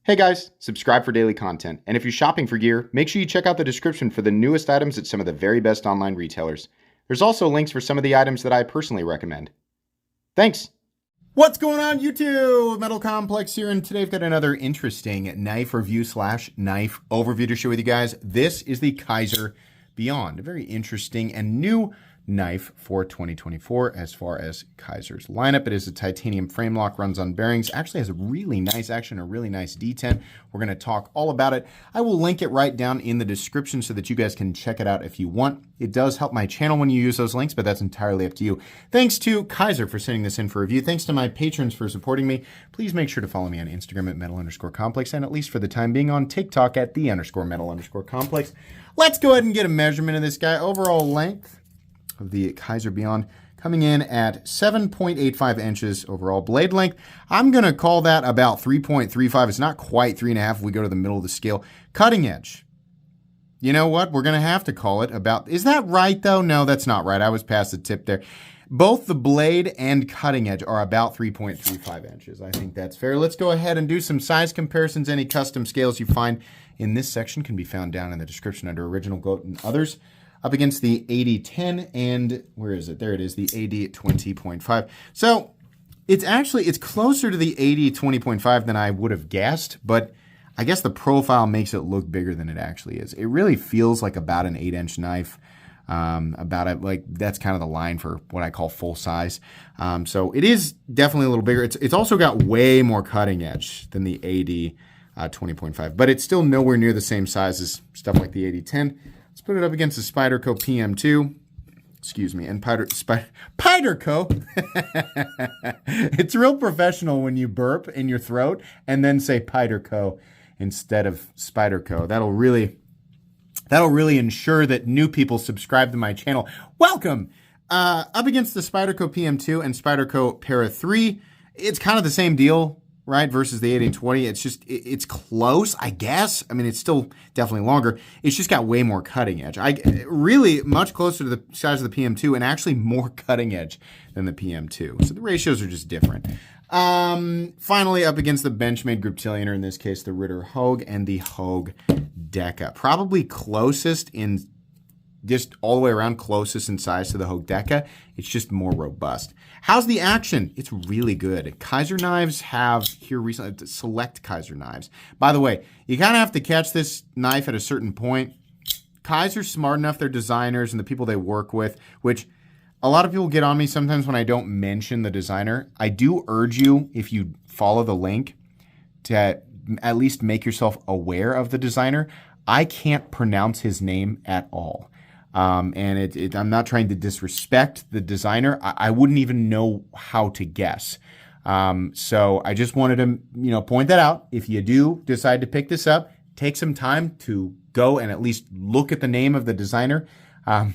Hey guys, subscribe for daily content. And if you're shopping for gear, make sure you check out the description for the newest items at some of the very best online retailers. There's also links for some of the items that I personally recommend. Thanks! What's going on, YouTube? Metal Complex here, and today I've got another interesting knife review / knife overview to share with you guys. This is the Kizer Beyond, a very interesting and new knife for 2024 as far as Kizer's lineup. It is a titanium frame lock, runs on bearings, actually has a really nice action, a really nice detent. We're going to talk all about it. I will link it right down in the description so that you guys can check it out if you want. It does help my channel when you use those links, but that's entirely up to you. Thanks to Kizer for sending this in for review. Thanks to my patrons for supporting me. Please make sure to follow me on Instagram at metal_complex, and at least for the time being on TikTok at _metal_complex. Let's go ahead and get a measurement of this guy. Overall length of the Kizer Beyond coming in at 7.85 inches overall blade length. I'm going to call that about 3.35. It's not quite 3.5 if we go to the middle of the scale. Cutting edge. You know what? We're going to have to call it about... Is that right, though? No, that's not right. I was past the tip there. Both the blade and cutting edge are about 3.35 inches. I think that's fair. Let's go ahead and do some size comparisons. Any custom scales you find in this section can be found down in the description under Original Goat and others. Up against the 8010 and where is it? There it is, the 8020.5. So it's closer to the 8020.5 than I would have guessed, but I guess the profile makes it look bigger than it actually is. It really feels like about an 8-inch knife. That's kind of the line for what I call full size. So it is definitely a little bigger. It's also got way more cutting edge than the 8020.5, but it's still nowhere near the same size as stuff like the 8010. Let's put it up against the Spyderco PM2. Excuse me, and Spyderco. It's real professional when you burp in your throat and then say Spyderco instead of Spyderco. That'll really ensure that new people subscribe to my channel. Welcome! Up against the Spyderco PM2 and Spyderco Para 3, it's kind of the same deal, right, versus the 8020. It's close, I guess. I mean, it's still definitely longer. It's just got way more cutting edge. Really much closer to the size of the PM2 and actually more cutting edge than the PM2. So the ratios are just different. Finally, up against the Benchmade Griptilianer, in this case, the Ritter Hogue and the Hogue Deca. Probably closest in, just all the way around, closest in size to the Hogue Deca. It's just more robust. How's the action? It's really good. Kizer knives have here recently, select Kizer knives. By the way, you kind of have to catch this knife at a certain point. Kizer's smart enough, their designers and the people they work with, which a lot of people get on me sometimes when I don't mention the designer. I do urge you, if you follow the link, to at least make yourself aware of the designer. I can't pronounce his name at all. And I'm not trying to disrespect the designer. I wouldn't even know how to guess. So I just wanted to, point that out. If you do decide to pick this up, take some time to go and at least look at the name of the designer,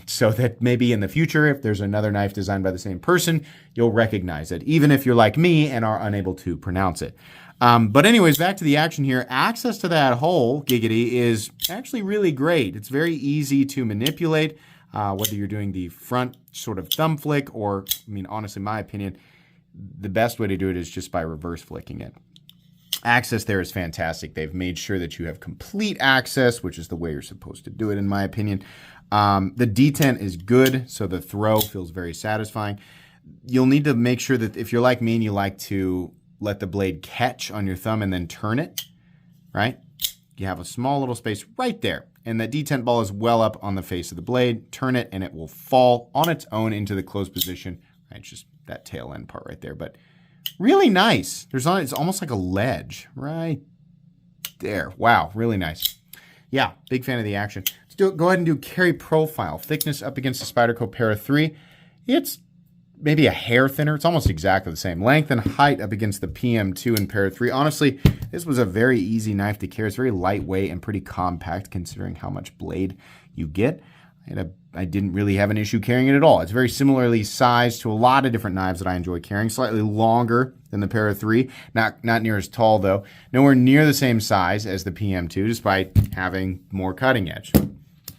so that maybe in the future, if there's another knife designed by the same person, you'll recognize it, even if you're like me and are unable to pronounce it. But anyways, back to the action here. Access to that hole, giggity, is actually really great. It's very easy to manipulate, whether you're doing the front sort of thumb flick or, honestly, in my opinion, the best way to do it is just by reverse flicking it. Access there is fantastic. They've made sure that you have complete access, which is the way you're supposed to do it, in my opinion. The detent is good, so the throw feels very satisfying. You'll need to make sure that if you're like me and you like to let the blade catch on your thumb and then turn it, right? You have a small little space right there. And that detent ball is well up on the face of the blade. Turn it and it will fall on its own into the closed position. Right, it's just that tail end part right there. But really nice. It's almost like a ledge right there. Wow, really nice. Yeah, big fan of the action. Let's go ahead and do carry profile. Thickness up against the Spyderco Para 3. It's maybe a hair thinner. It's almost exactly the same. Length and height up against the PM2 and Para 3. Honestly, this was a very easy knife to carry. It's very lightweight and pretty compact considering how much blade you get. I didn't really have an issue carrying it at all. It's very similarly sized to a lot of different knives that I enjoy carrying. Slightly longer than the Para 3. Not near as tall though. Nowhere near the same size as the PM2 despite having more cutting edge.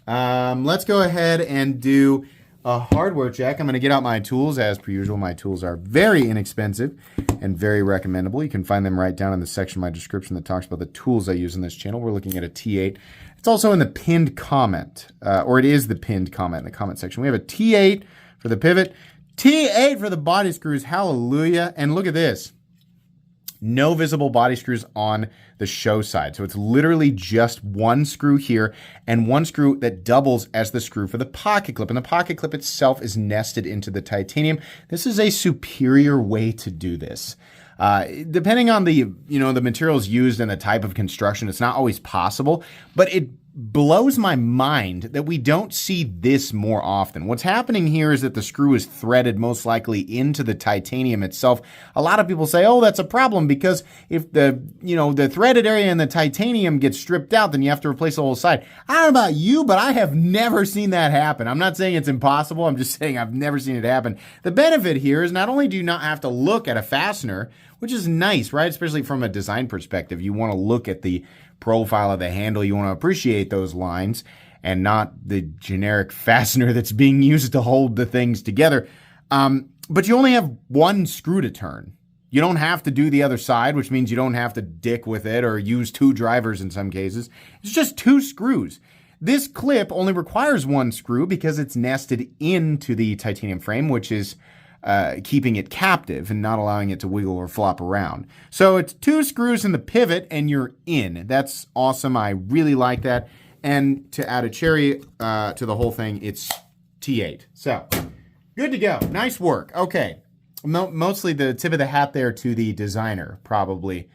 Let's go ahead and do a hardware check. I'm going to get out my tools as per usual. My tools are very inexpensive and very recommendable. You can find them right down in the section of my description that talks about the tools I use in this channel. We're looking at a T8. It's also in the pinned comment, or it is the pinned comment in the comment section. We have a T8 for the pivot, T8 for the body screws. Hallelujah. And look at this. No visible body screws on the show side. So it's literally just one screw here and one screw that doubles as the screw for the pocket clip. And the pocket clip itself is nested into the titanium. This is a superior way to do this. Depending on the materials used and the type of construction, it's not always possible, but it blows my mind that we don't see this more often. What's happening here is that the screw is threaded most likely into the titanium itself. A lot of people say, oh, that's a problem because if the threaded area in the titanium gets stripped out, then you have to replace the whole side. I don't know about you, but I have never seen that happen. I'm not saying it's impossible. I'm just saying I've never seen it happen. The benefit here is not only do you not have to look at a fastener, which is nice, right? Especially from a design perspective. You want to look at the profile of the handle. You want to appreciate those lines and not the generic fastener that's being used to hold the things together. But you only have one screw to turn. You don't have to do the other side, which means you don't have to dick with it or use two drivers in some cases. It's just two screws. This clip only requires one screw because it's nested into the titanium frame, which is keeping it captive and not allowing it to wiggle or flop around. So it's two screws in the pivot and you're in. That's awesome. I really like that. And to add a cherry to the whole thing, it's T8. So good to go. Nice work. Okay. Mostly the tip of the hat there to the designer, probably.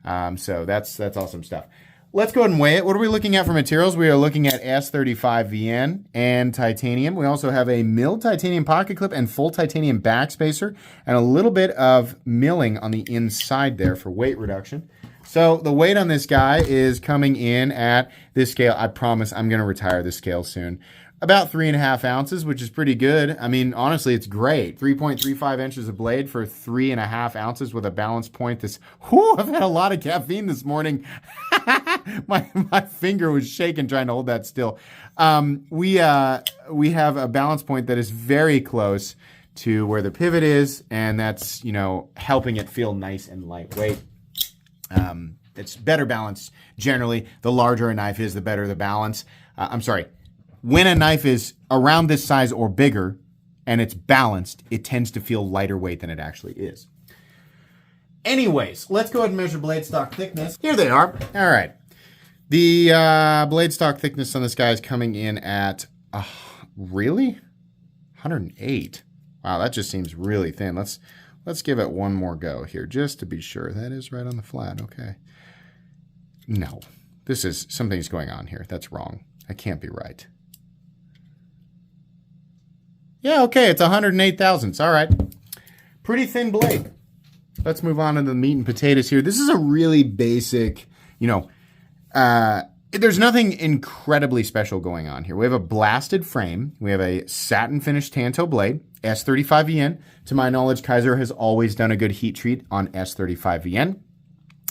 So that's awesome stuff. Let's go ahead and weigh it. What are we looking at for materials? We are looking at S35VN and titanium. We also have a milled titanium pocket clip and full titanium backspacer and a little bit of milling on the inside there for weight reduction. So the weight on this guy is coming in at this scale. I promise I'm going to retire this scale soon. About 3.5 ounces, which is pretty good. I mean, honestly, it's great. 3.35 inches of blade for 3.5 ounces with a balance point. I've had a lot of caffeine this morning. my finger was shaking trying to hold that still. We have a balance point that is very close to where the pivot is, and that's, helping it feel nice and lightweight. It's better balanced generally. The larger a knife is, the better the balance. When a knife is around this size or bigger and it's balanced, it tends to feel lighter weight than it actually is. Anyways, let's go ahead and measure blade stock thickness. Here they are. All right. The blade stock thickness on this guy is coming in at, really? 108. Wow, that just seems really thin. Let's give it one more go here just to be sure. That is right on the flat. Okay. No, something's going on here. That's wrong. That can't be right. Yeah, okay, it's 108 thousandths. All right. Pretty thin blade. Let's move on to the meat and potatoes here. This is a really basic, there's nothing incredibly special going on here. We have a blasted frame. We have a satin finished tanto blade, S35VN. To my knowledge, Kizer has always done a good heat treat on S35VN.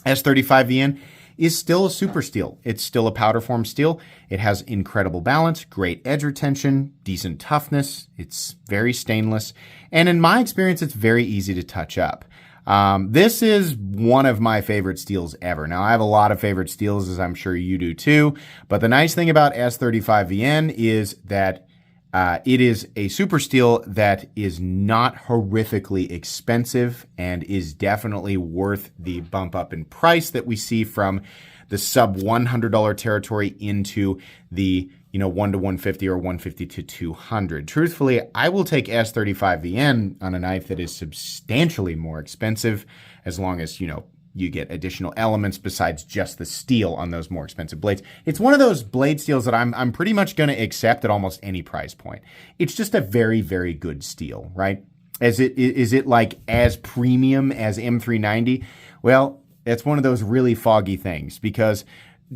S35VN is still a super steel. It's still a powder form steel. It has incredible balance, great edge retention, decent toughness. It's very stainless. And in my experience, it's very easy to touch up. This is one of my favorite steels ever. Now, I have a lot of favorite steels, as I'm sure you do too. But the nice thing about S35VN is that it is a super steel that is not horrifically expensive and is definitely worth the bump up in price that we see from the sub $100 territory into the 1 to 150 or 150 to 200. Truthfully, I will take S35VN on a knife that is substantially more expensive, as long as you get additional elements besides just the steel on those more expensive blades. It's one of those blade steels that I'm pretty much going to accept at almost any price point. It's just a very, very good steel, right? Is it like as premium as M390? Well, it's one of those really foggy things because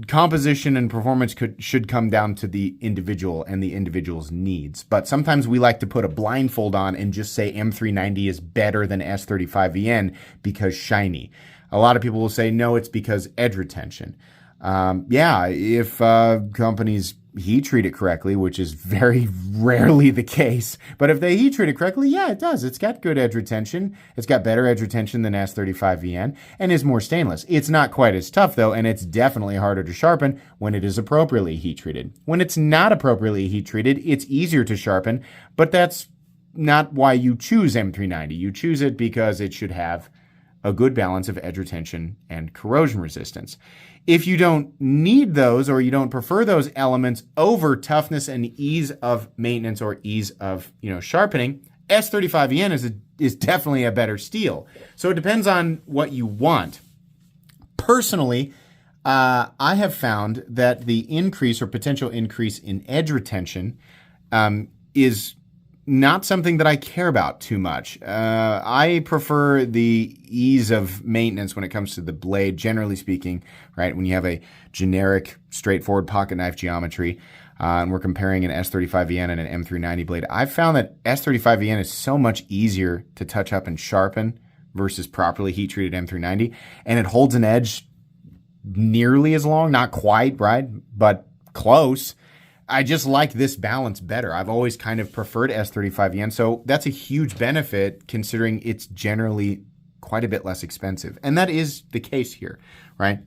composition and performance should come down to the individual and the individual's needs. But sometimes we like to put a blindfold on and just say M390 is better than S35VN because shiny. A lot of people will say, no, it's because edge retention. Yeah, if companies heat treat it correctly, which is very rarely the case, but if they heat treat it correctly, yeah, it does. It's got good edge retention. It's got better edge retention than S35VN and is more stainless. It's not quite as tough though, and it's definitely harder to sharpen when it is appropriately heat treated. When it's not appropriately heat treated, it's easier to sharpen, but that's not why you choose M390. You choose it because it should have a good balance of edge retention and corrosion resistance. If you don't need those or you don't prefer those elements over toughness and ease of maintenance or ease of, sharpening, S35EN is definitely a better steel. So it depends on what you want. Personally, I have found that the increase or potential increase in edge retention is not something that I care about too much. I prefer the ease of maintenance when it comes to the blade, generally speaking, right? When you have a generic, straightforward pocket knife geometry, and we're comparing an S35VN and an M390 blade, I've found that S35VN is so much easier to touch up and sharpen versus properly heat-treated M390, and it holds an edge nearly as long, not quite, right? But close. I just like this balance better. I've always kind of preferred S35EN, so that's a huge benefit considering it's generally quite a bit less expensive. And that is the case here, right?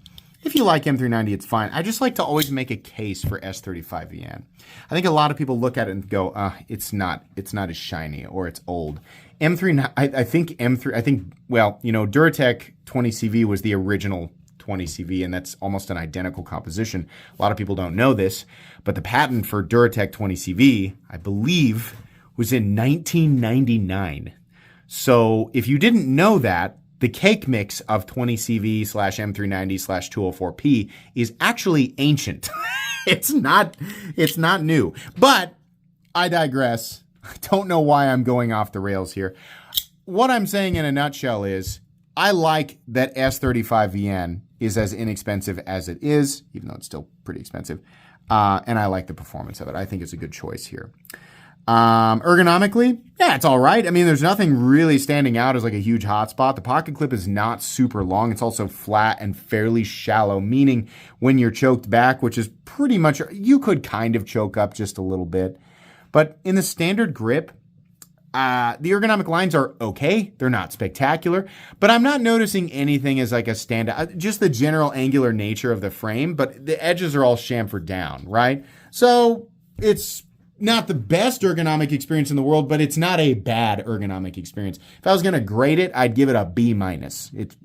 If you like M390, it's fine. I just like to always make a case for S35EN. I think a lot of people look at it and go, it's not as shiny or it's old. I think Duratec 20CV was the original 20CV, and that's almost an identical composition. A lot of people don't know this, but the patent for Duratec 20CV, I believe, was in 1999. So if you didn't know that, the cake mix of 20CV/M390/204P is actually ancient. It's not new. But I digress. I don't know why I'm going off the rails here. What I'm saying in a nutshell is I like that S35VN is as inexpensive as it is, even though it's still pretty expensive. And I like the performance of it. I think it's a good choice here. Ergonomically, yeah, it's all right. I mean, there's nothing really standing out as like a huge hotspot. The pocket clip is not super long. It's also flat and fairly shallow, meaning when you're choked back, which is pretty much, you could kind of choke up just a little bit. But in the standard grip, the ergonomic lines are okay. They're not spectacular, but I'm not noticing anything as like a standout, just the general angular nature of the frame, but the edges are all chamfered down, right? So it's not the best ergonomic experience in the world, but it's not a bad ergonomic experience. If I was going to grade it, I'd give it a B-,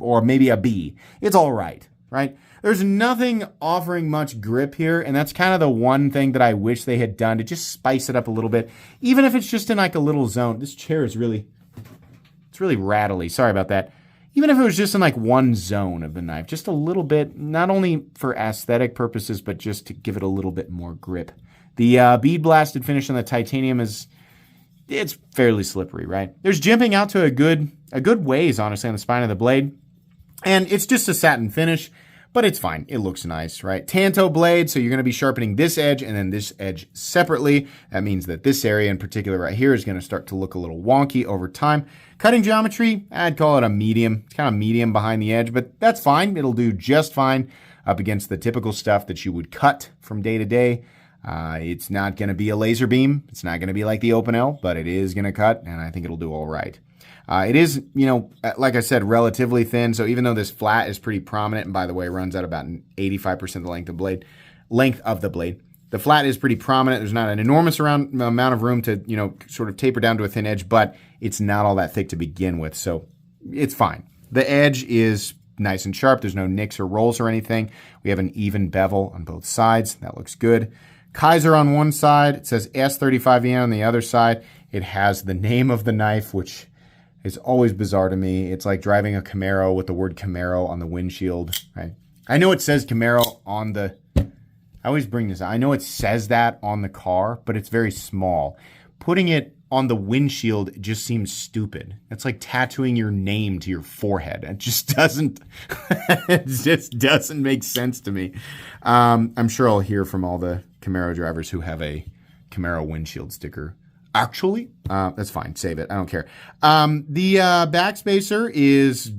or maybe a B. It's all right, right? There's nothing offering much grip here, and that's kind of the one thing that I wish they had done to just spice it up a little bit, even if it's just in like a little zone. This chair is really rattly. Sorry about that. Even if it was just in like one zone of the knife, just a little bit, not only for aesthetic purposes, but just to give it a little bit more grip. The bead blasted finish on the titanium it's fairly slippery, right? There's jimping out to a good ways, honestly, on the spine of the blade, and it's just a satin finish. But it's fine. It looks nice, right? Tanto blade, so you're going to be sharpening this edge and then this edge separately. That means that this area in particular right here is going to start to look a little wonky over time. Cutting geometry, I'd call it a medium. It's kind of medium behind the edge, but that's fine. It'll do just fine up against the typical stuff that you would cut from day to day. It's not going to be a laser beam. It's not going to be like the Open L, but it is going to cut, and I think it'll do all right. It is, like I said, relatively thin. So even though this flat is pretty prominent, and by the way, runs at about 85% of the length of the blade, the flat is pretty prominent. There's not an enormous amount of room to, sort of taper down to a thin edge, but it's not all that thick to begin with. So it's fine. The edge is nice and sharp. There's no nicks or rolls or anything. We have an even bevel on both sides. That looks good. Kizer on one side. It says S35EN on the other side. It has the name of the knife, which is always bizarre to me. It's like driving a Camaro with the word Camaro on the windshield. Right? I know it says Camaro on the... I always bring this up. I know it says that on the car, but it's very small. Putting it on the windshield just seems stupid. It's like tattooing your name to your forehead. It just doesn't... it just doesn't make sense to me. I'm sure I'll hear from all the Camaro drivers who have a Camaro windshield sticker. Actually, that's fine. Save it. I don't care. The backspacer is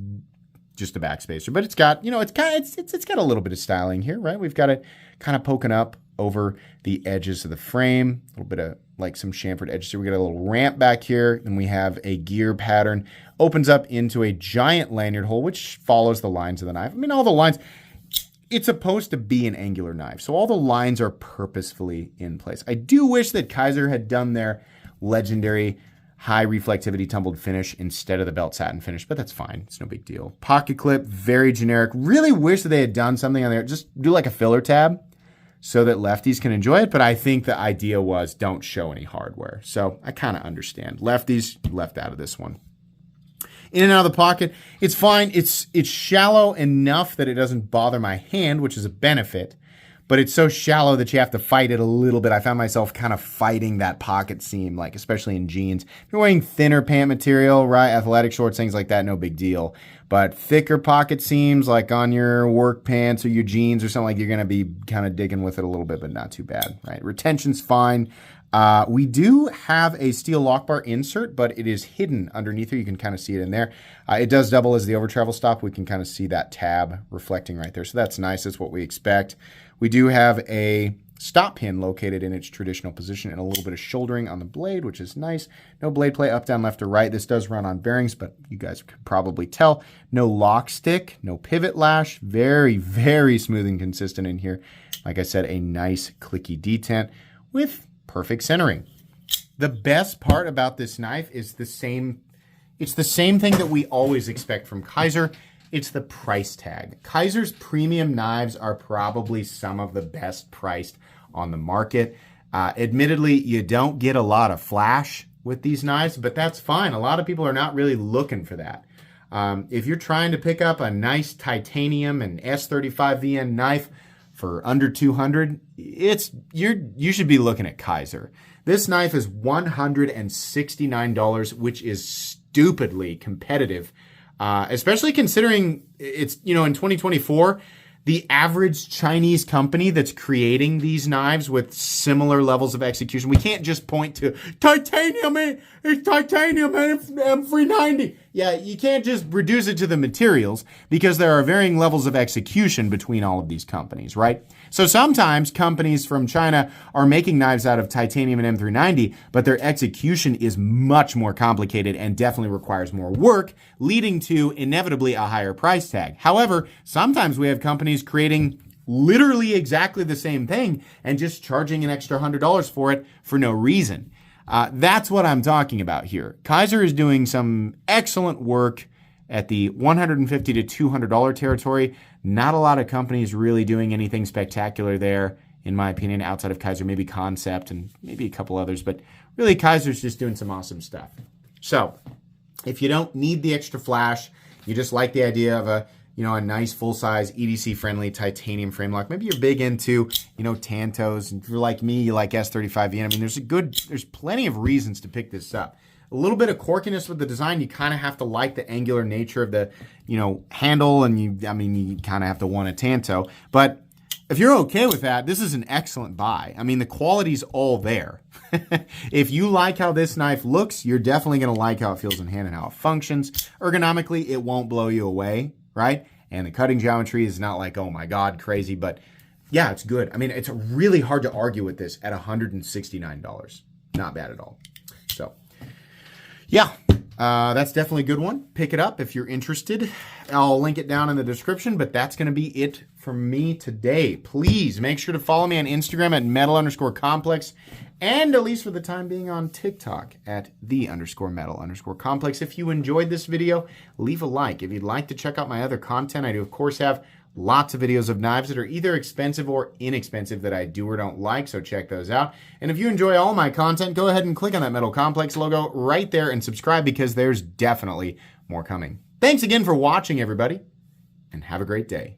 just a backspacer, but it's got, it's got a little bit of styling here, right? We've got it kind of poking up over the edges of the frame, a little bit of like some chamfered edges. So we got a little ramp back here, and we have a gear pattern. Opens up into a giant lanyard hole, which follows the lines of the knife. I mean, all the lines, it's supposed to be an angular knife, so all the lines are purposefully in place. I do wish that Kizer had done their legendary high reflectivity tumbled finish instead of the belt satin finish, but that's fine. It's no big deal. Pocket clip, very generic. Really wish that they had done something on there. Just do like a filler tab so that lefties can enjoy it, but I think the idea was don't show any hardware. So I kind of understand. Lefties left out of this one. In and out of the pocket, it's fine. It's shallow enough that it doesn't bother my hand, which is a benefit, but it's so shallow that you have to fight it a little bit. I found myself kind of fighting that pocket seam, like especially in jeans. If you're wearing thinner pant material, right, athletic shorts, things like that, no big deal. But thicker pocket seams, like on your work pants or your jeans or something, like you're going to be kind of digging with it a little bit, but not too bad, right? Retention's fine. We do have a steel lock bar insert, but it is hidden underneath here. You can kind of see it in there. It does double as the over travel stop. We can kind of see that tab reflecting right there. So that's nice. That's what we expect. We do have a stop pin located in its traditional position and a little bit of shouldering on the blade, which is nice. No blade play up, down, left, or right. This does run on bearings, but you guys can probably tell. No lock stick, no pivot lash. Very, very smooth and consistent in here. Like I said, a nice clicky detent with perfect centering. The best part about this knife is it's the same thing that we always expect from Kizer. It's the price tag. Kizer's premium knives are probably some of the best priced on the market. Admittedly, you don't get a lot of flash with these knives, but that's fine. A lot of people are not really looking for that. If you're trying to pick up a nice titanium and S35VN knife for under $200, you should be looking at Kizer. This knife is $169, which is stupidly competitive, especially considering it's, in 2024, the average Chinese company that's creating these knives with similar levels of execution. We can't just point to titanium, it's titanium M390. Yeah, you can't just reduce it to the materials because there are varying levels of execution between all of these companies, right? So sometimes companies from China are making knives out of titanium and M390, but their execution is much more complicated and definitely requires more work, leading to inevitably a higher price tag. However, sometimes we have companies creating literally exactly the same thing and just charging an extra $100 for it for no reason. That's what I'm talking about here. Kizer is doing some excellent work at the $150 to $200 territory. Not a lot of companies really doing anything spectacular there, in my opinion, outside of Kizer, maybe Concept and maybe a couple others, but really Kizer's just doing some awesome stuff. So if you don't need the extra flash, you just like the idea of a nice full-size EDC-friendly titanium frame lock. Maybe you're big into, Tantos, and if you're like me, you like S35VN. I mean, there's plenty of reasons to pick this up. A little bit of quirkiness with the design. You kind of have to like the angular nature of the, handle, and you kind of have to want a Tanto. But if you're okay with that, this is an excellent buy. I mean, the quality's all there. If you like how this knife looks, you're definitely going to like how it feels in hand and how it functions. Ergonomically, it won't blow you away, right? And the cutting geometry is not like, oh my God, crazy, but yeah, it's good. I mean, it's really hard to argue with this at $169. Not bad at all. So, yeah, that's definitely a good one. Pick it up if you're interested. I'll link it down in the description, but that's going to be it from me today. Please make sure to follow me on Instagram at metal_complex, and at least for the time being on TikTok at _metal_complex. If you enjoyed this video, leave a like. If you'd like to check out my other content, I do, of course, have lots of videos of knives that are either expensive or inexpensive that I do or don't like, so check those out. And if you enjoy all my content, go ahead and click on that Metal Complex logo right there and subscribe, because there's definitely more coming. Thanks again for watching, everybody, and have a great day.